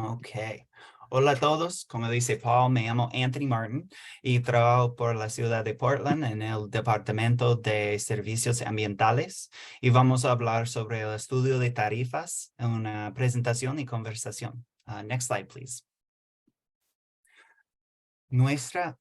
Ok. Hola a todos, como dice Paul, me llamo Anthony Martin y trabajo por la ciudad de Portland en el Departamento de Servicios Ambientales y vamos a hablar sobre el estudio de tarifas en una presentación y conversación. Next slide, please. Nuestra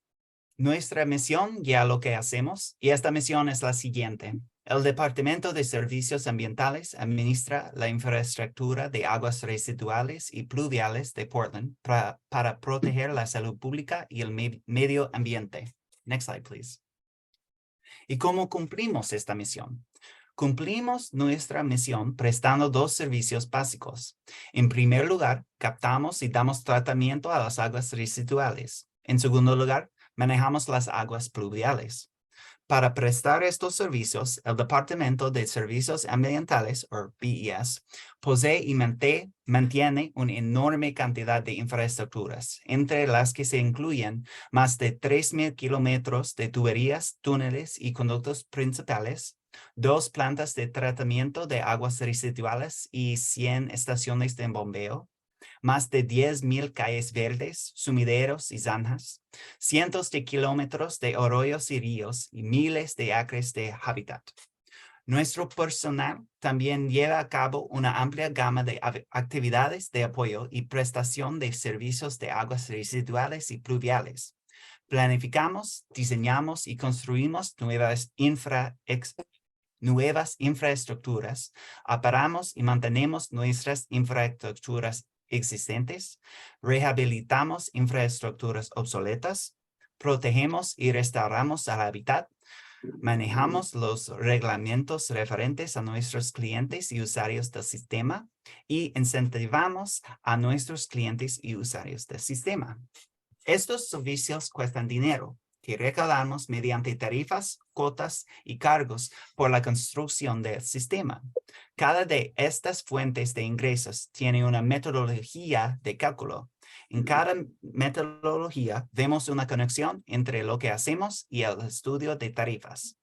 Nuestra misión guía lo que hacemos y esta misión es la siguiente. El Departamento de Servicios Ambientales administra la infraestructura de aguas residuales y pluviales de Portland para proteger la salud pública y el medio ambiente. Next slide, please. ¿Y cómo cumplimos esta misión? Cumplimos nuestra misión prestando dos servicios básicos. En primer lugar, captamos y damos tratamiento a las aguas residuales. En segundo lugar, manejamos las aguas pluviales. Para prestar estos servicios, el Departamento de Servicios Ambientales, o BES, posee y mantiene una enorme cantidad de infraestructuras, entre las que se incluyen más de 3,000 kilómetros de tuberías, túneles y conductos principales, 2 plantas de tratamiento de aguas residuales y 100 estaciones de bombeo, más de 10,000 calles verdes, sumideros y zanjas, cientos de kilómetros de arroyos y ríos y miles de acres de hábitat. Nuestro personal también lleva a cabo una amplia gama de actividades de apoyo y prestación de servicios de aguas residuales y pluviales. Planificamos, diseñamos y construimos nuevas infraestructuras, operamos y mantenemos nuestras infraestructuras existentes, rehabilitamos infraestructuras obsoletas, protegemos y restauramos el hábitat, manejamos los reglamentos referentes a nuestros clientes y usuarios del sistema y incentivamos a nuestros clientes y usuarios del sistema. Estos servicios cuestan dinero que recaudamos mediante tarifas, cuotas y cargos por la construcción del sistema. Cada de estas fuentes de ingresos tiene una metodología de cálculo. En cada metodología vemos una conexión entre lo que hacemos y el estudio de tarifas.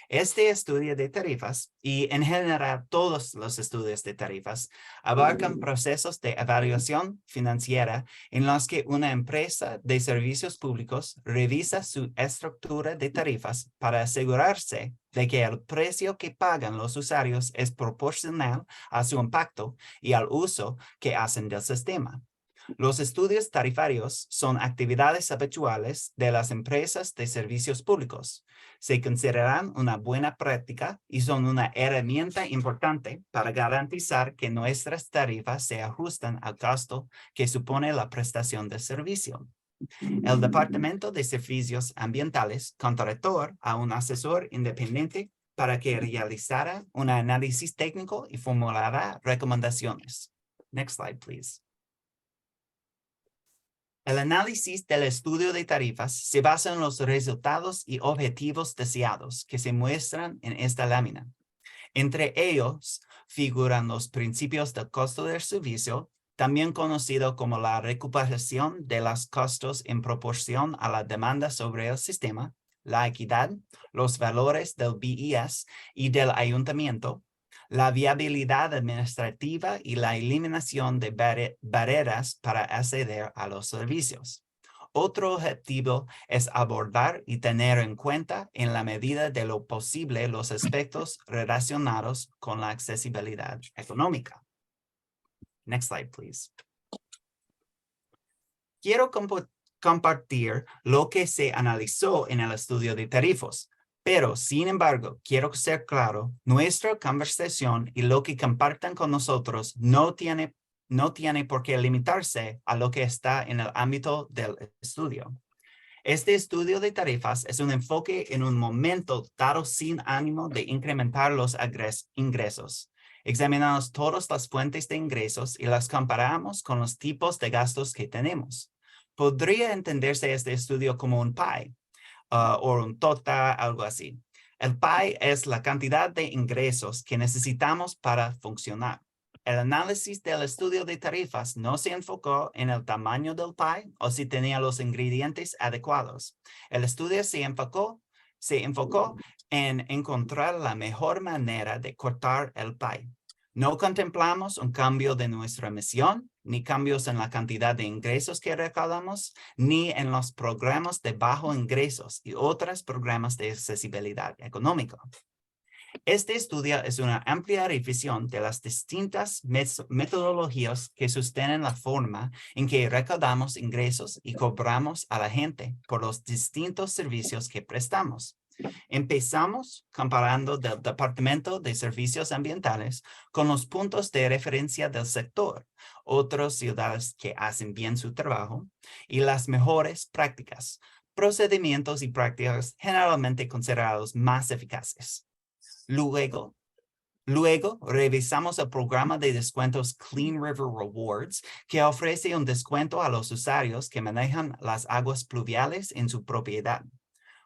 Este estudio de tarifas y en general todos los estudios de tarifas abarcan procesos de evaluación financiera en los que una empresa de servicios públicos revisa su estructura de tarifas para asegurarse de que el precio que pagan los usuarios es proporcional a su impacto y al uso que hacen del sistema. Los estudios tarifarios son actividades habituales de las empresas de servicios públicos. Se consideran una buena práctica y son una herramienta importante para garantizar que nuestras tarifas se ajustan al costo que supone la prestación del servicio. El Departamento de Servicios Ambientales contrató a un asesor independiente para que realizara un análisis técnico y formulara recomendaciones. Next slide, please. El análisis del estudio de tarifas se basa en los resultados y objetivos deseados que se muestran en esta lámina. Entre ellos figuran los principios del costo del servicio, también conocido como la recuperación de los costos en proporción a la demanda sobre el sistema, la equidad, los valores del BES y del ayuntamiento, la viabilidad administrativa y la eliminación de barreras para acceder a los servicios. Otro objetivo es abordar y tener en cuenta en la medida de lo posible los aspectos relacionados con la accesibilidad económica. Next slide, please. Quiero compartir lo que se analizó en el estudio de tarifas, pero sin embargo, quiero ser claro, nuestra conversación y lo que compartan con nosotros no tiene por qué limitarse a lo que está en el ámbito del estudio. Este estudio de tarifas es un enfoque en un momento dado sin ánimo de incrementar los ingresos. Examinamos todas las fuentes de ingresos y las comparamos con los tipos de gastos que tenemos. Podría entenderse este estudio como un pie o un tota, algo así. El pie es la cantidad de ingresos que necesitamos para funcionar. El análisis del estudio de tarifas no se enfocó en el tamaño del pie o si tenía los ingredientes adecuados. El estudio se enfocó en encontrar la mejor manera de cortar el pie. No contemplamos un cambio de nuestra misión, ni cambios en la cantidad de ingresos que recaudamos, ni en los programas de bajo ingresos y otros programas de accesibilidad económica. Este estudio es una amplia revisión de las distintas metodologías que sostienen la forma en que recaudamos ingresos y cobramos a la gente por los distintos servicios que prestamos. Empezamos comparando del Departamento de Servicios Ambientales con los puntos de referencia del sector, otras ciudades que hacen bien su trabajo y las mejores prácticas, procedimientos y prácticas generalmente considerados más eficaces. Luego, revisamos el programa de descuentos Clean River Rewards, que ofrece un descuento a los usuarios que manejan las aguas pluviales en su propiedad.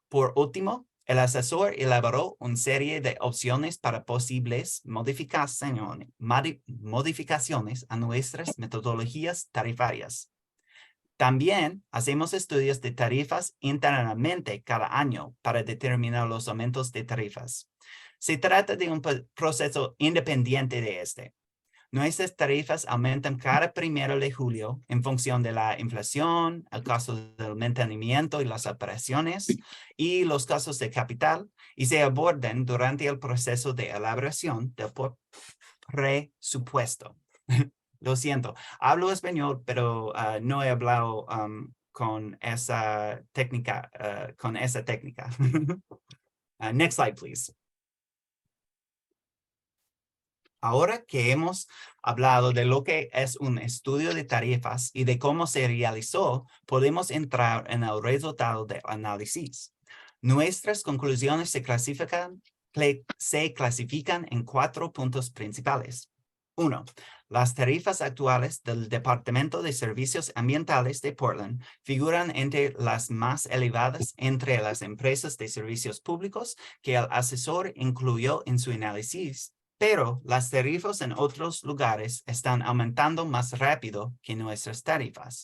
Por último, el asesor elaboró una serie de opciones para posibles modificaciones a nuestras metodologías tarifarias. También hacemos estudios de tarifas internamente cada año para determinar los aumentos de tarifas. Se trata de un proceso independiente de este. Nuestras tarifas aumentan cada 1 de julio en función de la inflación, el costo del mantenimiento y las operaciones y los costos de capital y se abordan durante el proceso de elaboración del presupuesto. Lo siento, hablo español, pero no he hablado con esa técnica. Next slide, please. Ahora que hemos hablado de lo que es un estudio de tarifas y de cómo se realizó, podemos entrar en el resultado del análisis. Nuestras conclusiones se clasifican en 4 puntos principales. 1. Las tarifas actuales del Departamento de Servicios Ambientales de Portland figuran entre las más elevadas entre las empresas de servicios públicos que el asesor incluyó en su análisis. Pero las tarifas en otros lugares están aumentando más rápido que nuestras tarifas.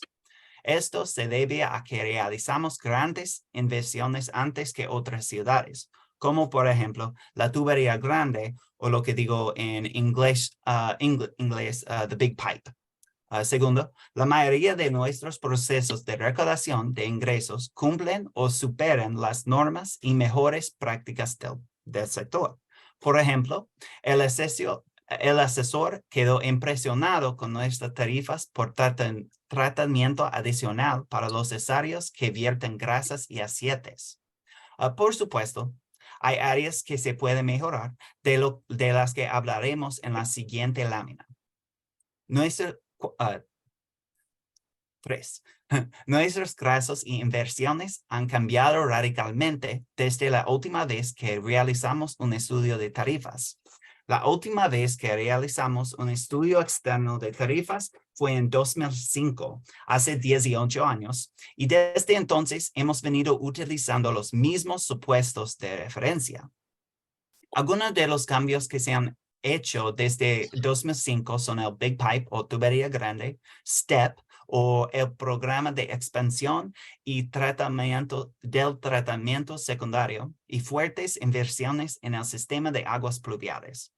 Esto se debe a que realizamos grandes inversiones antes que otras ciudades, como por ejemplo la tubería grande o lo que digo en inglés, the big pipe. Segundo, la mayoría de nuestros procesos de recaudación de ingresos cumplen o superan las normas y mejores prácticas del sector. Por ejemplo, el asesor quedó impresionado con nuestras tarifas por tratamiento adicional para los usuarios que vierten grasas y aceites. Por supuesto, hay áreas que se pueden mejorar de las que hablaremos en la siguiente lámina. 3. Nuestros gastos y inversiones han cambiado radicalmente desde la última vez que realizamos un estudio de tarifas. La última vez que realizamos un estudio externo de tarifas fue en 2005, hace 18 años, y desde entonces hemos venido utilizando los mismos supuestos de referencia. Algunos de los cambios que se han hecho desde 2005 son el Big Pipe o tubería grande, STEP o el programa de expansión y tratamiento secundario y fuertes inversiones en el sistema de aguas pluviales.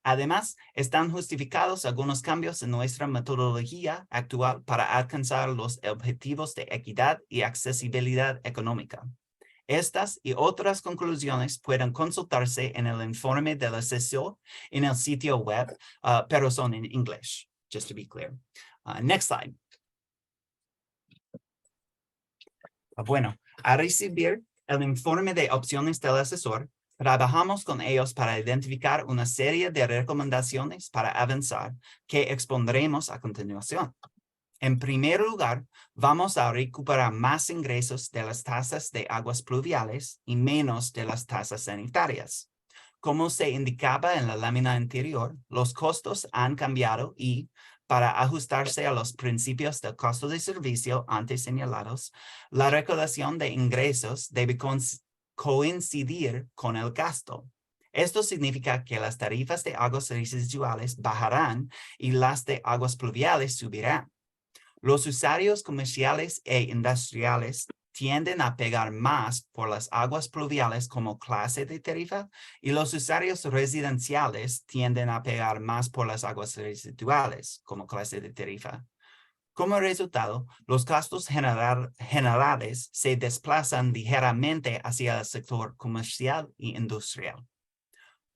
Además, están justificados algunos cambios en nuestra metodología actual para alcanzar los objetivos de equidad y accesibilidad económica. Estas y otras conclusiones pueden consultarse en el informe del asesor en el sitio web, pero son en inglés, just to be clear. Next slide. Bueno, al recibir el informe de opciones del asesor, trabajamos con ellos para identificar una serie de recomendaciones para avanzar que expondremos a continuación. En primer lugar, vamos a recuperar más ingresos de las tasas de aguas pluviales y menos de las tasas sanitarias. Como se indicaba en la lámina anterior, los costos han cambiado y, para ajustarse a los principios del costo de servicio antes señalados, la recaudación de ingresos debe coincidir con el gasto. Esto significa que las tarifas de aguas residuales bajarán y las de aguas pluviales subirán. Los usuarios comerciales e industriales tienden a pagar más por las aguas pluviales como clase de tarifa y los usuarios residenciales tienden a pagar más por las aguas residuales como clase de tarifa. Como resultado, los gastos generales se desplazan ligeramente hacia el sector comercial y industrial.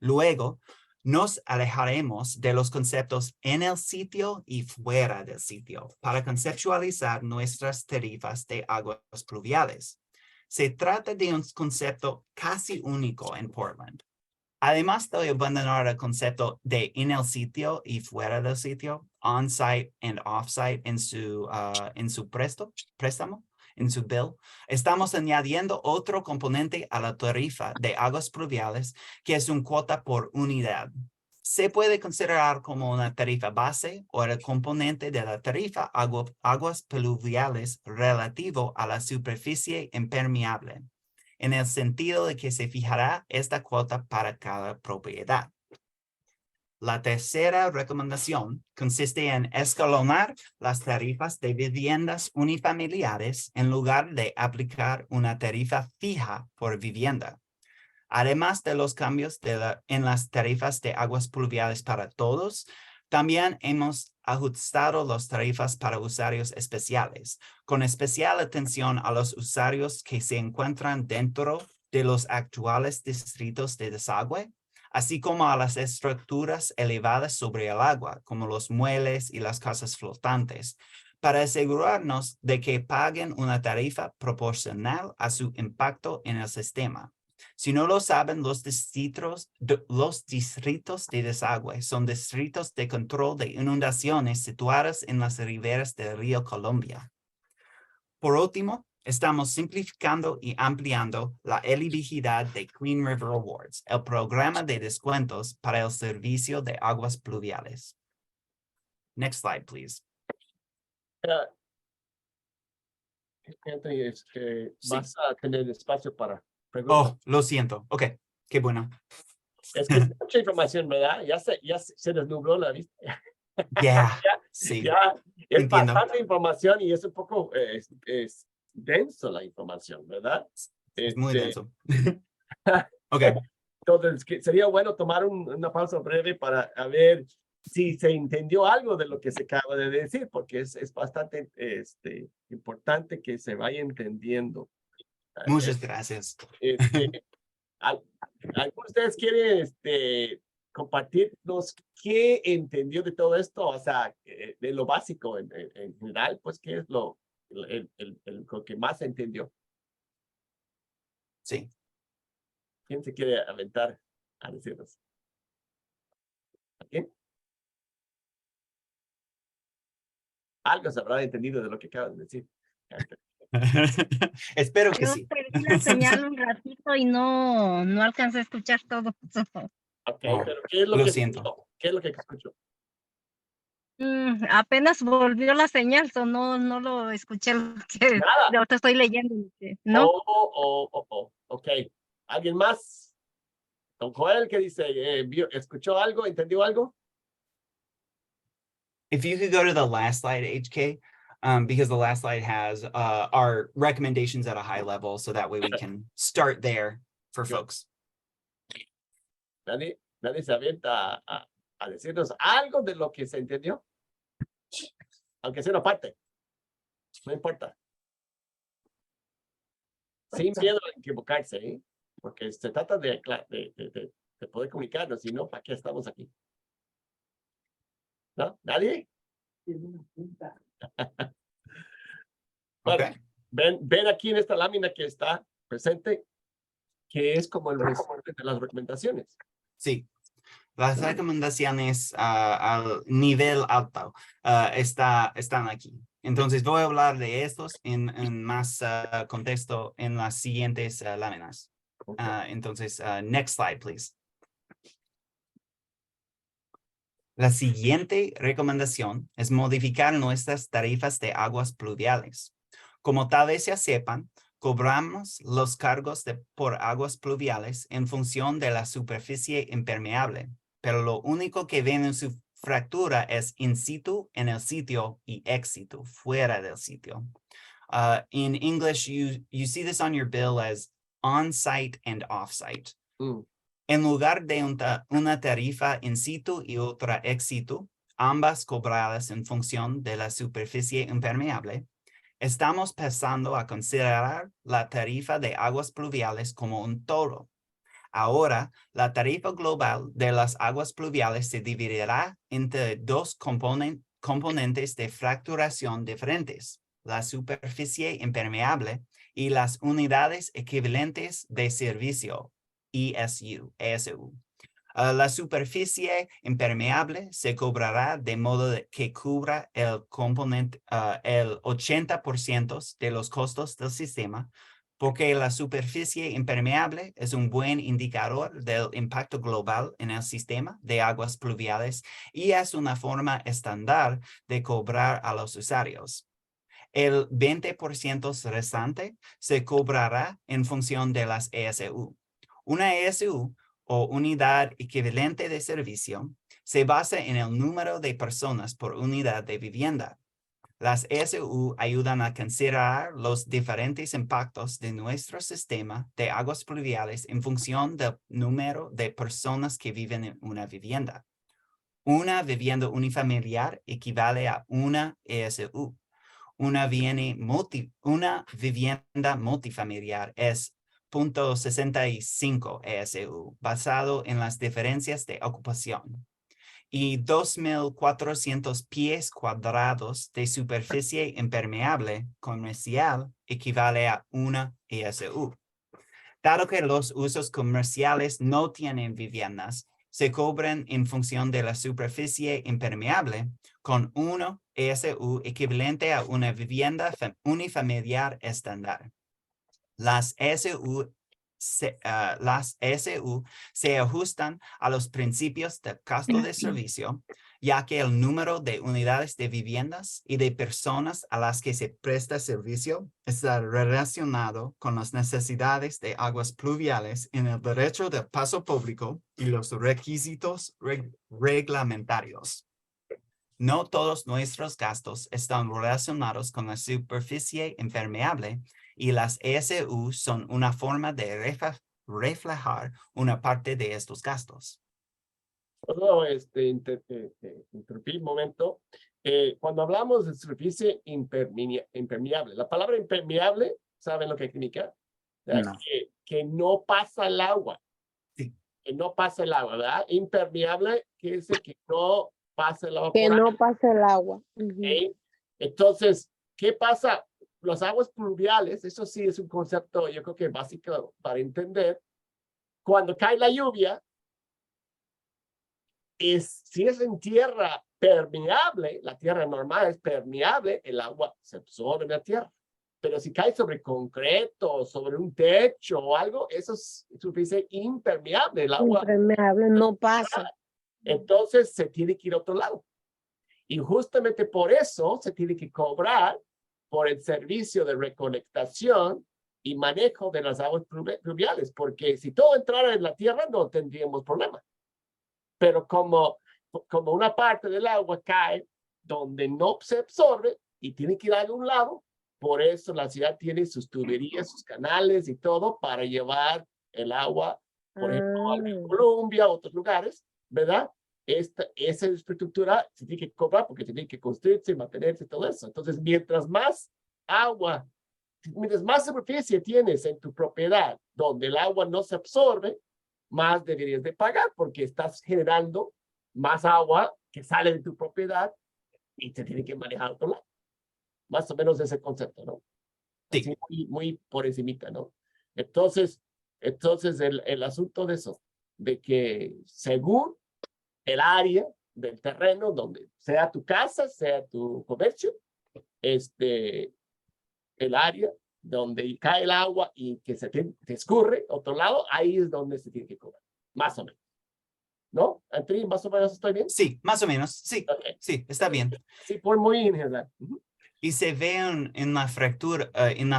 Luego, nos alejaremos de los conceptos en el sitio y fuera del sitio para conceptualizar nuestras tarifas de aguas pluviales. Se trata de un concepto casi único en Portland. Además de abandonar el concepto de en el sitio y fuera del sitio, on-site and off-site en su préstamo, en su bill, estamos añadiendo otro componente a la tarifa de aguas pluviales que es una cuota por unidad. Se puede considerar como una tarifa base o el componente de la tarifa aguas pluviales relativo a la superficie impermeable, en el sentido de que se fijará esta cuota para cada propiedad. La tercera recomendación consiste en escalonar las tarifas de viviendas unifamiliares en lugar de aplicar una tarifa fija por vivienda. Además de los cambios en las tarifas de aguas pluviales para todos, también hemos ajustado las tarifas para usuarios especiales, con especial atención a los usuarios que se encuentran dentro de los actuales distritos de desagüe, así como a las estructuras elevadas sobre el agua, como los muelles y las casas flotantes, para asegurarnos de que paguen una tarifa proporcional a su impacto en el sistema. Si no lo saben, los distritos de desagüe son distritos de control de inundaciones situados en las riberas del río Columbia. Por último, estamos simplificando y ampliando la elegibilidad de Clean River Awards, el programa de descuentos para el servicio de aguas pluviales. Next slide, please. Anthony, Sí. vas a tener espacio para preguntas. Oh, lo siento. Ok, qué bueno. Es que es mucha información, ¿verdad? Ya se desnubló la vista. Yeah, sí. Ya es Entiendo. bastante información y es un poco es denso la información, ¿verdad? Es muy denso. Ok. Entonces, sería bueno tomar una pausa breve para ver si se entendió algo de lo que se acaba de decir, porque es bastante importante que se vaya entendiendo. Muchas gracias. ¿Alguno de ustedes quiere compartirnos qué entendió de todo esto? O sea, de lo básico en general, pues, ¿qué es lo que más entendió? Sí. ¿Quién se quiere aventar a decirnos? ¿A quién? Algo se habrá entendido de lo que acabas de decir. Espero que Yo sí. perdí la señal un ratito y no alcancé a escuchar todo. Ok, Oh, pero ¿qué es lo lo que siento. escuchó? ¿Qué es lo que escuchó? Apenas volvió la señal, no lo escuché lo que Nada. de ahorita estoy leyendo, ¿no? Ok. ¿Alguien más? Don Joel, ¿qué dice? ¿Escuchó algo? ¿Entendió algo? If you could go to the last slide, HK, because the last slide has our recommendations at a high level, so that way we can start there for folks. ¿Nadie se avienta a decirnos algo de lo que se entendió? Aunque sea una parte. No importa. Sin miedo a equivocarse, ¿eh? Porque se trata de poder comunicarnos, si no, ¿para qué estamos aquí? ¿No? ¿Nadie? Bueno, Okay. ven aquí en esta lámina que está presente, que es como el resumen de las recomendaciones. Sí. Las recomendaciones al nivel alto están aquí. Entonces voy a hablar de estos en más contexto en las siguientes láminas. Entonces, next slide, please. La siguiente recomendación es modificar nuestras tarifas de aguas pluviales. Como tal vez ya sepan, cobramos los cargos por aguas pluviales en función de la superficie impermeable, pero lo único que ven en su fractura es in situ en el sitio y ex situ fuera del sitio. In English, you see this on your bill as on-site and off-site. En lugar de una tarifa in situ y otra ex situ, ambas cobradas en función de la superficie impermeable, estamos pasando a considerar la tarifa de aguas pluviales como un todo. Ahora, la tarifa global de las aguas pluviales se dividirá entre dos componentes de facturación diferentes, la superficie impermeable y las unidades equivalentes de servicio, ESU. La superficie impermeable se cobrará de modo que cubra el 80% de los costos del sistema, porque la superficie impermeable es un buen indicador del impacto global en el sistema de aguas pluviales y es una forma estándar de cobrar a los usuarios. El 20% restante se cobrará en función de las ESU. Una ESU o unidad equivalente de servicio se basa en el número de personas por unidad de vivienda. Las ESU ayudan a considerar los diferentes impactos de nuestro sistema de aguas pluviales en función del número de personas que viven en una vivienda. Una vivienda unifamiliar equivale a una ESU. Una vivienda multifamiliar es 0.65 ESU, basado en las diferencias de ocupación. Y 2.400 pies cuadrados de superficie impermeable comercial equivale a una ESU. Dado que los usos comerciales no tienen viviendas, se cobran en función de la superficie impermeable con 1 ESU equivalente a una vivienda unifamiliar estándar. Las ESU se ajustan a los principios del costo de servicio, ya que el número de unidades de viviendas y de personas a las que se presta servicio está relacionado con las necesidades de aguas pluviales en el derecho del paso público y los requisitos reglamentarios. No todos nuestros gastos están relacionados con la superficie impermeable y las ESU son una forma de reflejar una parte de estos gastos. Solo interrumpí un momento. Cuando hablamos de superficie impermeable, la palabra impermeable, ¿saben lo que significa? No. Que no pasa el agua. Sí. Que no pasa el agua, ¿verdad? Impermeable quiere decir que no pasa el agua. Que por no ahí. pase el agua. ¿Okay? Entonces, ¿qué pasa? Las aguas pluviales, eso sí es un concepto, yo creo que básico para entender. Cuando cae la lluvia, si es en tierra permeable, la tierra normal es permeable, el agua se absorbe en la tierra. Pero si cae sobre concreto, sobre un techo o algo, eso es superficie impermeable, el agua. Impermeable, no pasa. Entonces se tiene que ir a otro lado. Y justamente por eso se tiene que cobrar por el servicio de recolectación y manejo de las aguas pluviales, porque si todo entrara en la tierra no tendríamos problema. Pero como una parte del agua cae donde no se absorbe y tiene que ir a algún lado, por eso la ciudad tiene sus tuberías, sus canales y todo para llevar el agua, por ejemplo, a Colombia, a otros lugares, ¿verdad? Esa infraestructura se tiene que cobrar porque tiene que construirse, mantenerse y todo eso. Entonces, mientras más agua, mientras más superficie tienes en tu propiedad donde el agua no se absorbe, más deberías de pagar porque estás generando más agua que sale de tu propiedad y se tiene que manejar a otro lado. Más o menos ese concepto, ¿no? Sí. Así muy por encimita, ¿no? Entonces el asunto de eso, de que según el área del terreno donde sea tu casa, sea tu comercio, el área donde cae el agua y que se te escurre a otro lado, ahí es donde se tiene que cobrar, más o menos. ¿No? Antri, ¿más o menos estoy bien? Sí, más o menos. Sí, Okay. sí, está bien. Sí, por muy en general. Y se ve en la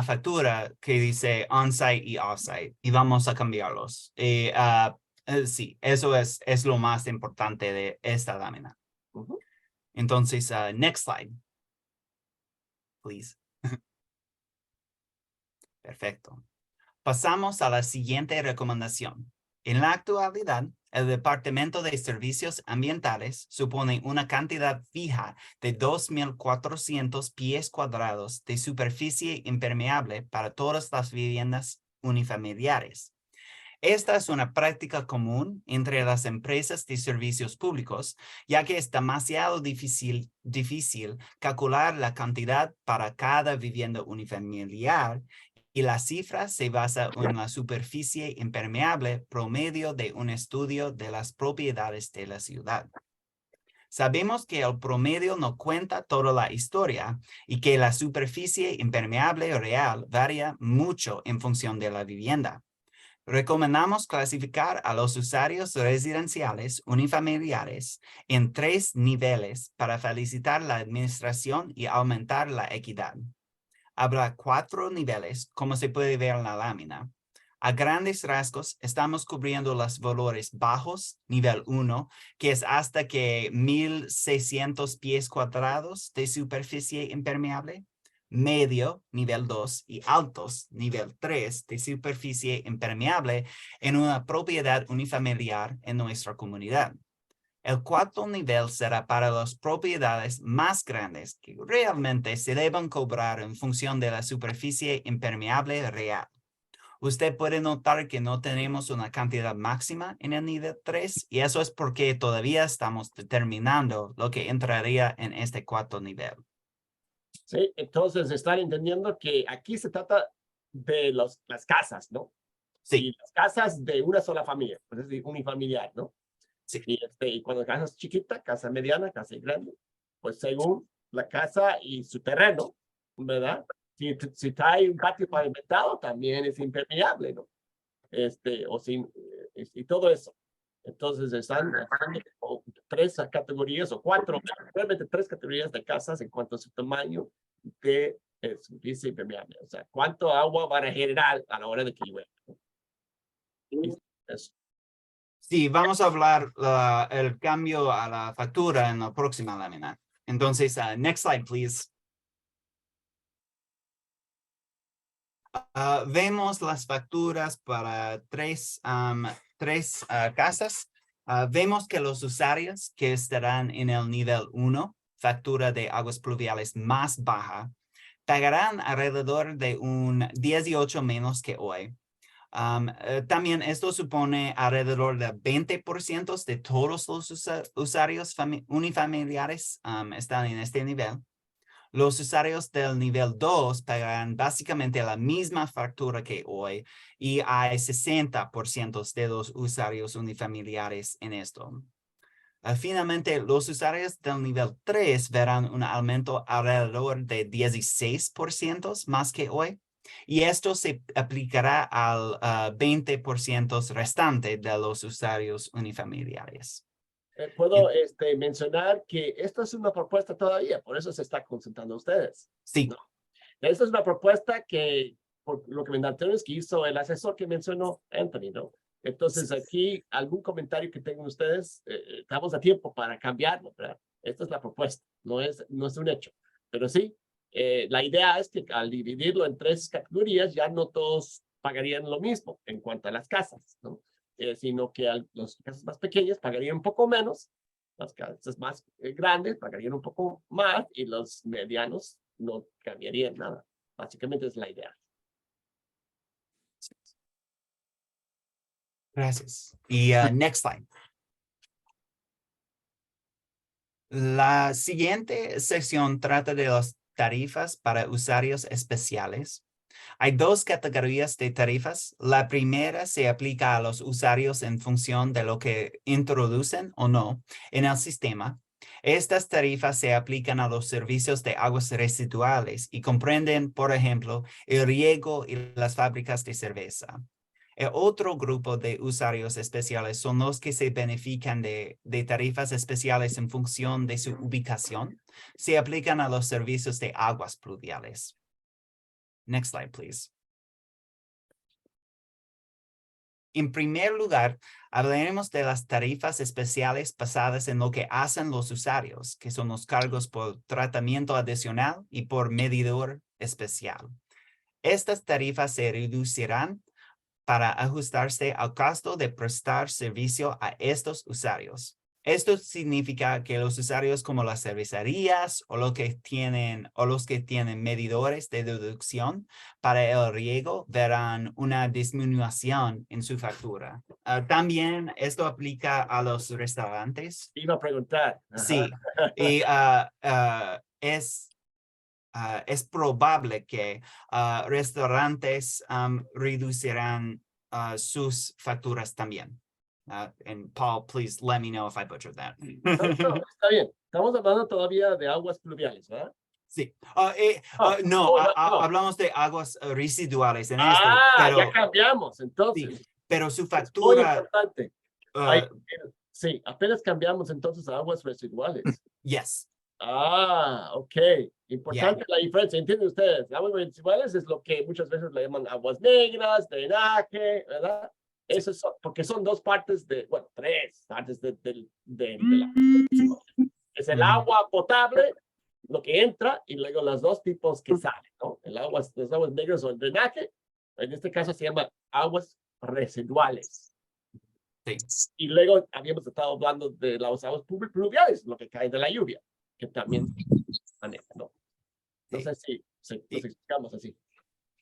factura que dice on-site y off-site y vamos a cambiarlos. Sí, eso es lo más importante de esta lámina. Entonces, next slide, please. Perfecto. Pasamos a la siguiente recomendación. En la actualidad, el Departamento de Servicios Ambientales supone una cantidad fija de 2,400 pies cuadrados de superficie impermeable para todas las viviendas unifamiliares. Esta es una práctica común entre las empresas de servicios públicos, ya que es demasiado difícil calcular la cantidad para cada vivienda unifamiliar y la cifra se basa en la superficie impermeable promedio de un estudio de las propiedades de la ciudad. Sabemos que el promedio no cuenta toda la historia y que la superficie impermeable real varía mucho en función de la vivienda. Recomendamos clasificar a los usuarios residenciales unifamiliares en 3 niveles para facilitar la administración y aumentar la equidad. Habrá 4 niveles, como se puede ver en la lámina. A grandes rasgos, estamos cubriendo los valores bajos, nivel 1, que es hasta que 1,600 pies cuadrados de superficie impermeable, medio, nivel 2, y altos, nivel 3, de superficie impermeable en una propiedad unifamiliar en nuestra comunidad. El cuarto nivel será para las propiedades más grandes que realmente se deben cobrar en función de la superficie impermeable real. Usted puede notar que no tenemos una cantidad máxima en el nivel 3 y eso es porque todavía estamos determinando lo que entraría en este cuarto nivel. Sí, entonces están entendiendo que aquí se trata de las casas, ¿no? Sí. Y las casas de una sola familia, pues es decir, unifamiliar, ¿no? Sí. Y cuando la casa es chiquita, casa mediana, casa grande, pues según la casa y su terreno, ¿verdad? Si trae un patio pavimentado, también es impermeable, ¿no? O sin, y todo eso. Entonces están hablando de 3 categorías o 4, realmente 3 categorías de casas en cuanto a su tamaño de superficie impermeable. O sea, cuánto agua van a generar a la hora de que llueve. Eso. Sí, vamos a hablar el cambio a la factura en la próxima lámina. Entonces, next slide, please. Vemos las facturas para tres casas. Vemos que los usuarios que estarán en el nivel 1, factura de aguas pluviales más baja, pagarán alrededor de un 18 menos que hoy. También esto supone alrededor del 20% de todos los usuarios unifamiliares están en este nivel. Los usuarios del nivel 2 pagarán básicamente la misma factura que hoy y hay 60% de los usuarios unifamiliares en esto. Finalmente, los usuarios del nivel 3 verán un aumento alrededor de 16% más que hoy. Y esto se aplicará al 20% restante de los usuarios unifamiliares. Puedo mencionar que esto es una propuesta todavía, por eso se está consultando a ustedes. Sí. ¿No? Esta es una propuesta que, por lo que me enteré, es que hizo el asesor que mencionó Anthony, ¿no? Entonces, aquí, algún comentario que tengan ustedes, estamos a tiempo para cambiarlo, ¿verdad? Esta es la propuesta, no es un hecho. Pero sí, la idea es que al dividirlo en 3 categorías, ya no todos pagarían lo mismo en cuanto a las casas, ¿no? Sino que las casas más pequeñas pagarían un poco menos, las casas más grandes pagarían un poco más y los medianos no cambiarían nada. Básicamente es la idea. Gracias. Y next slide. La siguiente sección trata de las tarifas para usuarios especiales. Hay 2 categorías de tarifas. La primera se aplica a los usuarios en función de lo que introducen o no en el sistema. Estas tarifas se aplican a los servicios de aguas residuales y comprenden, por ejemplo, el riego y las fábricas de cerveza. El otro grupo de usuarios especiales son los que se benefician de tarifas especiales en función de su ubicación. Se aplican a los servicios de aguas pluviales. Next slide, please. En primer lugar, hablaremos de las tarifas especiales basadas en lo que hacen los usuarios, que son los cargos por tratamiento adicional y por medidor especial. Estas tarifas se reducirán para ajustarse al costo de prestar servicio a estos usuarios. Esto significa que los usuarios como las cervecerías o los que tienen medidores de deducción para el riego verán una disminución en su factura. También esto aplica a los restaurantes. Iba a preguntar. Ajá. Sí, y es probable que restaurantes reducirán sus facturas también. And Paul, please let me know if I butchered that. No, está bien. Estamos hablando todavía de aguas pluviales, ¿verdad? Sí. No. Hablamos de aguas residuales en esto, Ya pero, cambiamos, sí, entonces. pero su Es muy factura, importante. Sí, apenas cambiamos entonces a aguas residuales. yes, Ok. Importante la diferencia, ¿entienden ustedes? Aguas residuales es lo que muchas veces le llaman aguas negras, drenaje, ¿verdad? Eso es, porque son dos partes bueno, tres partes de la... Es el agua potable, lo que entra, y luego los dos tipos que salen, ¿no? Las aguas negras o el drenaje, en este caso se llama aguas residuales. sí. Y luego habíamos estado hablando de las aguas pluviales, lo que cae de la lluvia, que también maneja, ¿no? No sé si nos explicamos así.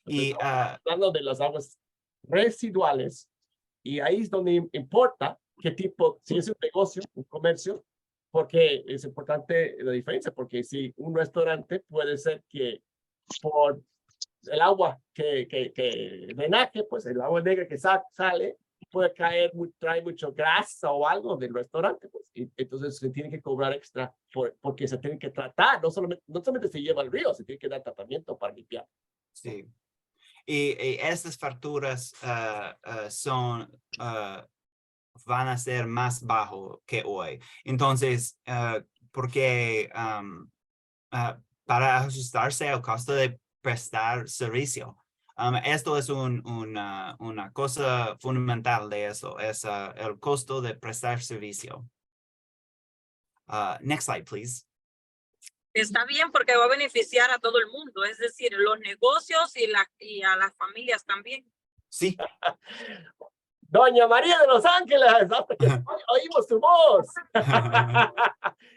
Entonces, hablando de las aguas residuales, y ahí es donde importa qué tipo, si es un negocio, un comercio, porque es importante la diferencia, porque si un restaurante puede ser que por el agua que drenaje, pues el agua negra que sale, puede caer, trae mucho grasa o algo del restaurante, pues, y entonces se tiene que cobrar extra porque se tiene que tratar, no solamente se lleva al río, se tiene que dar tratamiento para limpiar. Sí. Y estas facturas van a ser más bajo que hoy. Entonces, porque para ajustarse al costo de prestar servicio. Esto es una cosa fundamental de eso, es el costo de prestar servicio. Next slide, please. Está bien porque va a beneficiar a todo el mundo, es decir, los negocios y a las familias también. Sí. Doña María de Los Ángeles, hasta que oímos su voz.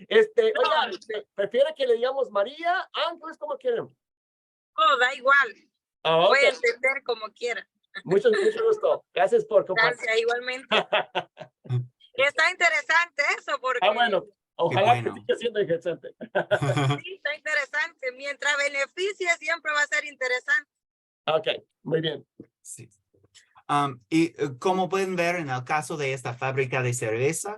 Oiga, ¿prefiere que le digamos María? Ángeles, como quieren. Oh, da igual. Okay. Voy a entender como quiera. Mucho gusto. Gracias por compartir. Gracias, igualmente. Está interesante eso porque... bueno. Ojalá que siga siendo interesante. Sí, está interesante. Mientras beneficie, siempre va a ser interesante. Ok, muy bien. Sí. Y como pueden ver en el caso de esta fábrica de cerveza,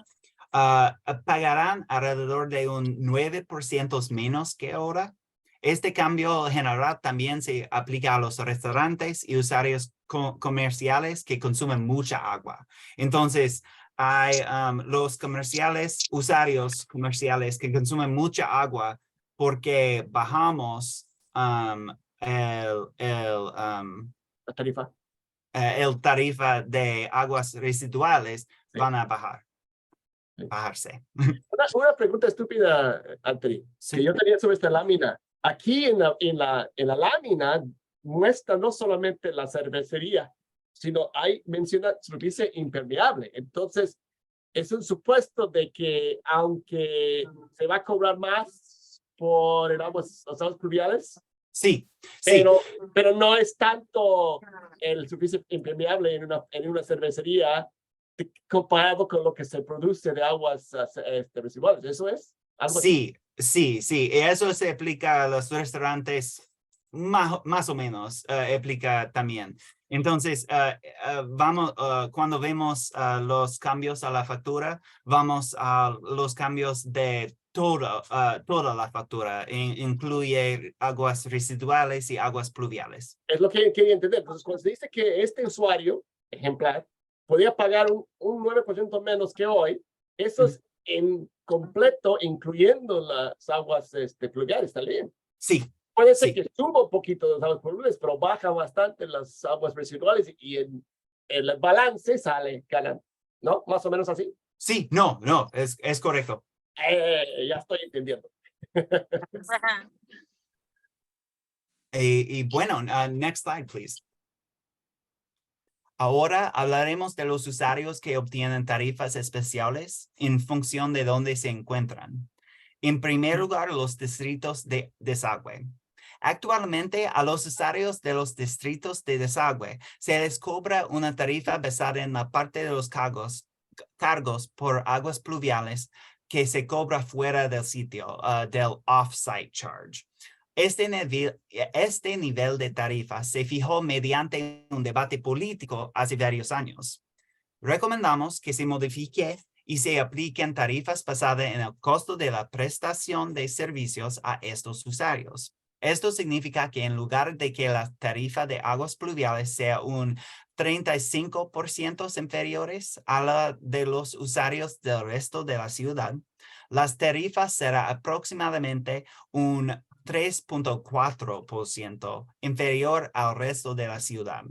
pagarán alrededor de un 9% menos que ahora. Este cambio general también se aplica a los restaurantes y usuarios comerciales que consumen mucha agua. Entonces, hay los usuarios comerciales que consumen mucha agua porque bajamos La tarifa. el tarifa de aguas residuales van a bajarse. Una pregunta estúpida, Anthony, que yo tenía sobre esta lámina. Aquí en la lámina muestra no solamente la cervecería, sino menciona superficie impermeable. Entonces, es un supuesto de que aunque se va a cobrar más por las aguas pluviales, sí, pero no es tanto el superficie impermeable en una cervecería comparado con lo que se produce de aguas residuales. ¿Eso es? ¿Algo sí, así? Sí. Y eso se aplica a los restaurantes, más o menos, aplica también. Entonces, cuando vemos los cambios a la factura, vamos a los cambios de toda la factura, incluye aguas residuales y aguas pluviales. Es lo que quería entender. Entonces, cuando se dice que este usuario ejemplar podía pagar un 9% menos que hoy, eso es en completo, incluyendo las aguas pluviales también. Sí. Puede ser que suba un poquito las aguas pluviales, pero baja bastante las aguas residuales y en el balance ganan, ¿no? Más o menos así. Sí, no, es correcto. Ya estoy entendiendo. Y bueno, next slide, please. Ahora hablaremos de los usuarios que obtienen tarifas especiales en función de dónde se encuentran. En primer lugar, los distritos de desagüe. Actualmente, a los usuarios de los distritos de desagüe se les cobra una tarifa basada en la parte de los cargos por aguas pluviales que se cobra fuera del sitio, del off-site charge. Este nivel de tarifa se fijó mediante un debate político hace varios años. Recomendamos que se modifique y se apliquen tarifas basadas en el costo de la prestación de servicios a estos usuarios. Esto significa que en lugar de que la tarifa de aguas pluviales sea un 35% inferiores a la de los usuarios del resto de la ciudad, las tarifas serán aproximadamente un 3.4% inferior al resto de la ciudad.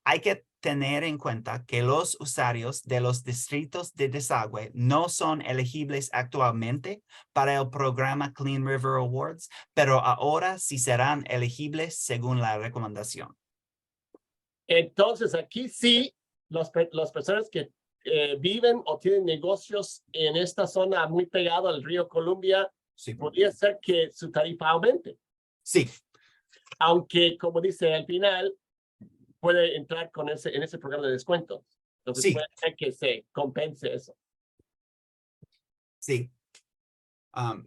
Hay que tener en cuenta que los usuarios de los distritos de desagüe no son elegibles actualmente para el programa Clean River Awards, pero ahora sí serán elegibles según la recomendación. Entonces, aquí sí, las personas que viven o tienen negocios en esta zona muy pegado al río Columbia, Sí. podría ser que su tarifa aumente. Sí. Aunque, como dice al final, puede entrar con en ese programa de descuento. Entonces, Sí. puede ser que se compense eso. Sí.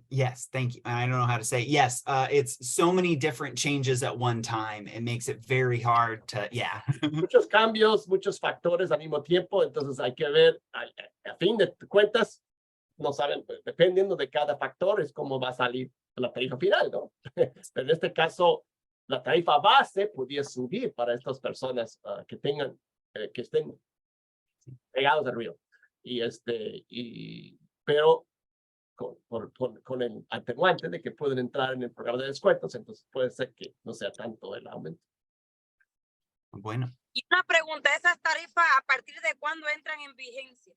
Yes, thank you. I don't know how to say it. Yes, it's so many different changes at one time. It makes it very hard to, yeah. Muchos cambios, muchos factores al mismo tiempo, entonces hay que ver, a fin de cuentas, no saben, dependiendo de cada factor, es cómo va a salir la tarifa final, ¿no? Pero en este caso, la tarifa base podría subir para estas personas que tengan, que estén pegados al río. Pero con el atenuante de que pueden entrar en el programa de descuentos, entonces puede ser que no sea tanto el aumento. Bueno. Y una pregunta, ¿esas tarifas a partir de cuándo entran en vigencia?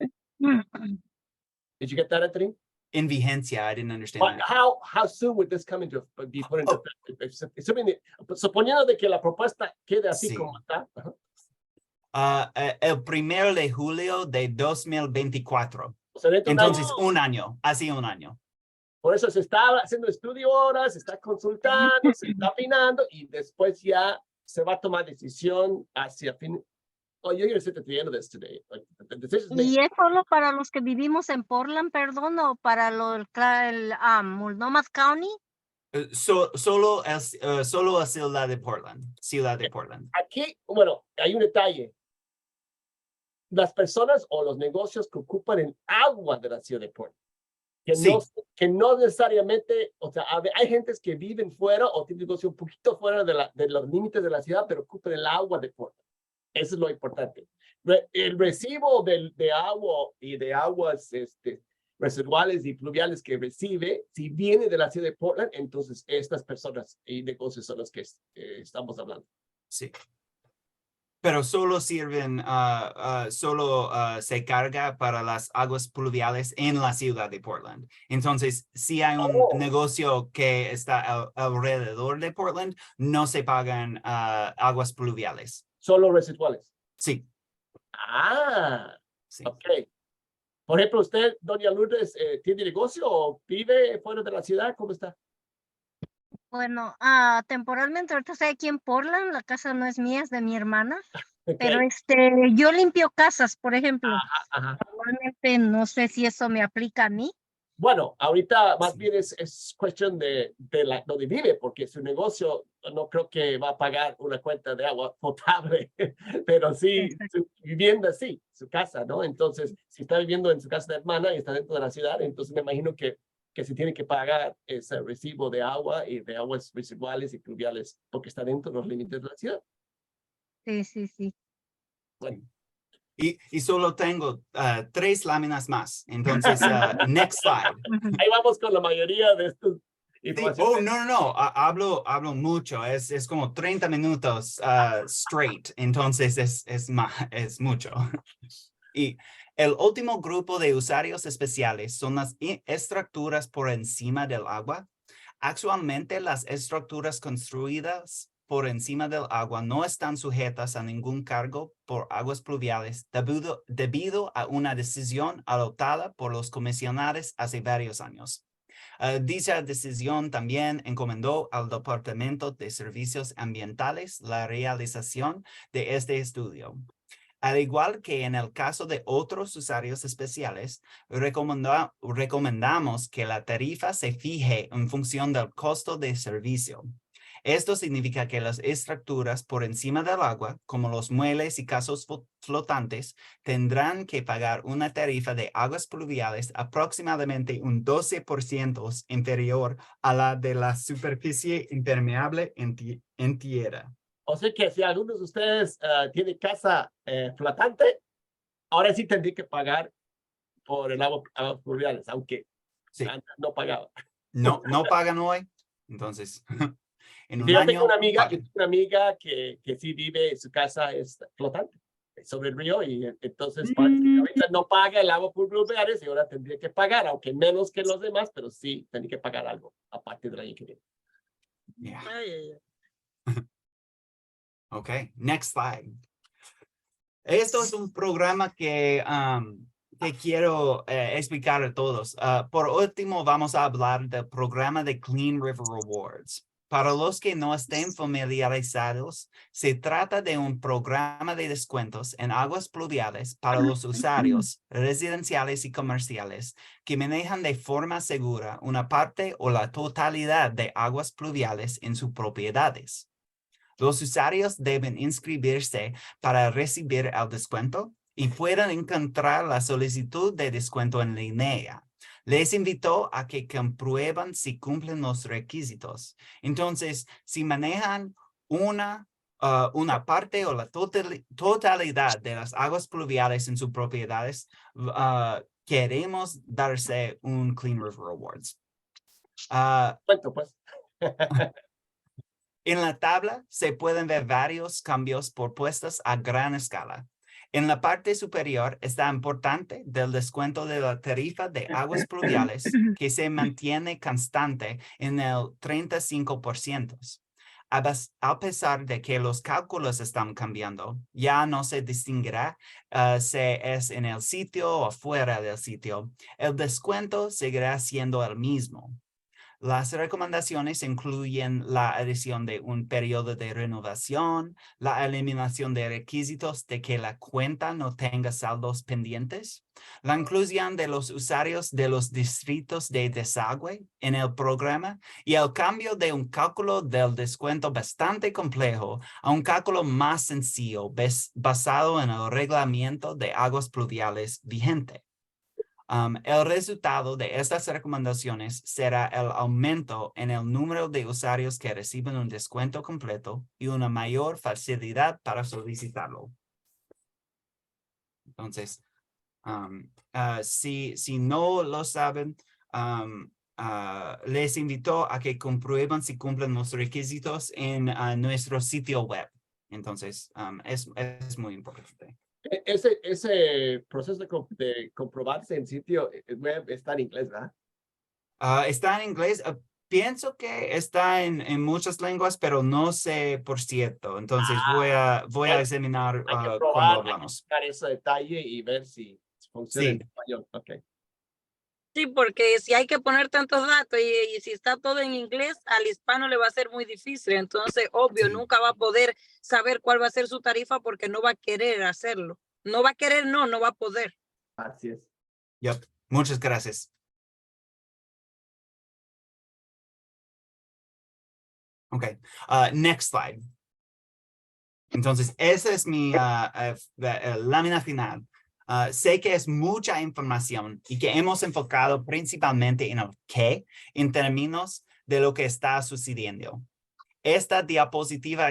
Did you get that, Anthony? In vigencia, I didn't understand that. How soon would this come into be put into effect? Suponiendo de que la propuesta quede así Sí. como está. El 1 de julio de 2024. O sea, dentro de un año. Entonces, un año, así un año. Por eso se está haciendo estudio ahora, se está consultando, se está afinando y después ya se va a tomar decisión hacia fin. Oh, you're going to sit at the end of this today. Like, the decision is made. ¿Y es solo para los que vivimos en Portland, perdón, o para el Multnomah County? Solo a Ciudad de Portland. Ciudad de Portland. Aquí, bueno, hay un detalle. Las personas o los negocios que ocupan el agua de la ciudad de Portland, Sí. que no necesariamente, o sea, hay gentes que viven fuera o tienen negocio un poquito fuera de los límites de la ciudad, pero ocupan el agua de Portland. Eso es lo importante. El recibo de agua y de aguas residuales y pluviales que recibe, si viene de la ciudad de Portland, entonces estas personas y negocios son los que estamos hablando. Sí. Pero solo sirven, se carga para las aguas pluviales en la ciudad de Portland. Entonces, si hay un negocio que está alrededor de Portland, no se pagan aguas pluviales. Solo residuales. Sí. Sí. Ok. Por ejemplo, usted, doña Lourdes, ¿tiene negocio o vive fuera de la ciudad? ¿Cómo está? Bueno, temporalmente ahorita estoy aquí en Portland, la casa no es mía, es de mi hermana, Okay. pero yo limpio casas, por ejemplo. Ajá. Normalmente no sé si eso me aplica a mí. Bueno, ahorita más bien es cuestión de donde vive, porque su negocio no creo que va a pagar una cuenta de agua potable, pero sí, su vivienda sí, su casa, ¿no? Entonces, si está viviendo en su casa de hermana y está dentro de la ciudad, entonces me imagino que se tiene que pagar ese recibo de agua y de aguas residuales y pluviales, porque está dentro de los límites de la ciudad. Sí. Bueno. Y solo tengo 3 láminas más. Entonces, next slide. Ahí vamos con la mayoría de estos. Oh, no. Hablo mucho. Es como 30 minutos straight. Entonces, es mucho. Y el último grupo de usuarios especiales son las estructuras por encima del agua. Actualmente, las estructuras construidas por encima del agua no están sujetas a ningún cargo por aguas pluviales debido a una decisión adoptada por los comisionados hace varios años. Dicha decisión también encomendó al Departamento de Servicios Ambientales la realización de este estudio. Al igual que en el caso de otros usuarios especiales, recomendamos que la tarifa se fije en función del costo de servicio. Esto significa que las estructuras por encima del agua, como los muelles y casas flotantes, tendrán que pagar una tarifa de aguas pluviales aproximadamente un 12% inferior a la de la superficie impermeable en tierra. O sea que si algunos de ustedes tienen casa flotante, ahora sí tendría que pagar por el aguas pluviales, aunque Sí. antes no pagaba. No pagan hoy, entonces en un Yo año tengo una amiga, pagan. que sí vive, su casa es flotante sobre el río y entonces Mm. ahorita no paga el agua por pluviales y ahora tendría que pagar, aunque menos que los demás, pero sí tendría que pagar algo aparte del año que viene. Yeah. Ay, ay, ay. Okay, next slide. Esto es un programa que quiero explicar a todos. Por último, vamos a hablar del programa de Clean River Rewards. Para los que no estén familiarizados, se trata de un programa de descuentos en aguas pluviales para los usuarios residenciales y comerciales que manejan de forma segura una parte o la totalidad de aguas pluviales en sus propiedades. Los usuarios deben inscribirse para recibir el descuento y pueden encontrar la solicitud de descuento en línea. Les invito a que comprueben si cumplen los requisitos. Entonces, si manejan una parte o la totalidad de las aguas pluviales en sus propiedades, queremos darse un Clean River Rewards. Cuento, pues. En la tabla se pueden ver varios cambios propuestos a gran escala. En la parte superior está importante del descuento de la tarifa de aguas pluviales que se mantiene constante en el 35%. A pesar de que los cálculos están cambiando, ya no se distinguirá si es en el sitio o fuera del sitio. El descuento seguirá siendo el mismo. Las recomendaciones incluyen la adición de un periodo de renovación, la eliminación de requisitos de que la cuenta no tenga saldos pendientes, la inclusión de los usuarios de los distritos de desagüe en el programa y el cambio de un cálculo del descuento bastante complejo a un cálculo más sencillo basado en el reglamento de aguas pluviales vigente. El resultado de estas recomendaciones será el aumento en el número de usuarios que reciben un descuento completo y una mayor facilidad para solicitarlo. Entonces, si no lo saben, les invito a que comprueben si cumplen los requisitos en nuestro sitio web. Entonces, es muy importante. Ese proceso de comprobarse en sitio web está en inglés, ¿verdad? Está en inglés. Pienso que está en muchas lenguas, pero no sé por cierto. Entonces voy a examinar Hay que cuando probar, hablamos. hay que buscar ese detalle y ver si funciona en Sí. español. Okay. Sí, porque si hay que poner tantos datos y si está todo en inglés, al hispano le va a ser muy difícil. Entonces, obvio, Sí. nunca va a poder saber cuál va a ser su tarifa porque no va a querer hacerlo. No va a querer, no va a poder. Así es. Yep. Muchas gracias. Okay. Next slide. Entonces, esa es mi lámina final. Sé que es mucha información y que hemos enfocado principalmente en el qué en términos de lo que está sucediendo. Esta diapositiva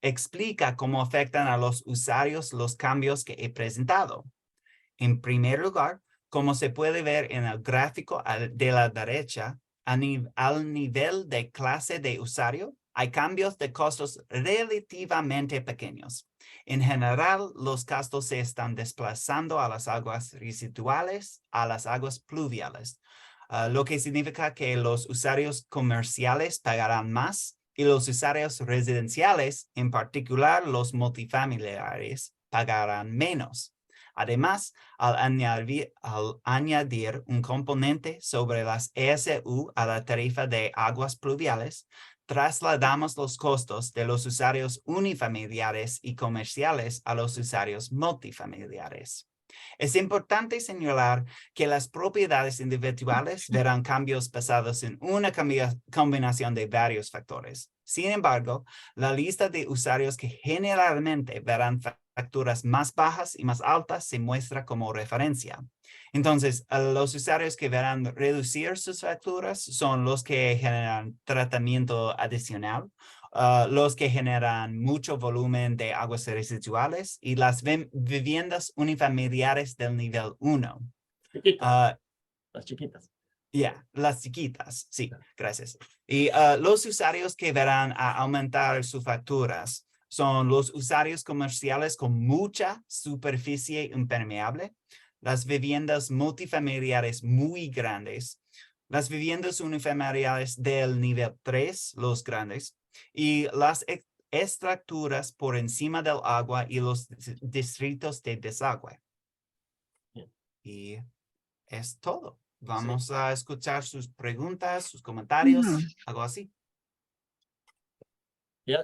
explica cómo afectan a los usuarios los cambios que he presentado. En primer lugar, como se puede ver en el gráfico de la derecha, al nivel de clase de usuario, hay cambios de costos relativamente pequeños. En general, los costos se están desplazando a las aguas residuales, a las aguas pluviales, lo que significa que los usuarios comerciales pagarán más y los usuarios residenciales, en particular los multifamiliares, pagarán menos. Además, al añadir un componente sobre las ESU a la tarifa de aguas pluviales, trasladamos los costos de los usuarios unifamiliares y comerciales a los usuarios multifamiliares. Es importante señalar que las propiedades individuales verán cambios basados en una combinación de varios factores. Sin embargo, la lista de usuarios que generalmente verán facturas más bajas y más altas se muestra como referencia. Entonces, los usuarios que verán reducir sus facturas son los que generan tratamiento adicional, los que generan mucho volumen de aguas residuales y las viviendas unifamiliares del nivel 1. Chiquitas, las chiquitas. Las chiquitas, sí, gracias. Y los usuarios que verán aumentar sus facturas son los usuarios comerciales con mucha superficie impermeable, las viviendas multifamiliares muy grandes, las viviendas unifamiliares del nivel 3, los grandes, y las estructuras por encima del agua y los distritos de desagüe. Bien. Y es todo. Sí. Vamos a escuchar sus preguntas, sus comentarios, algo así. Ya,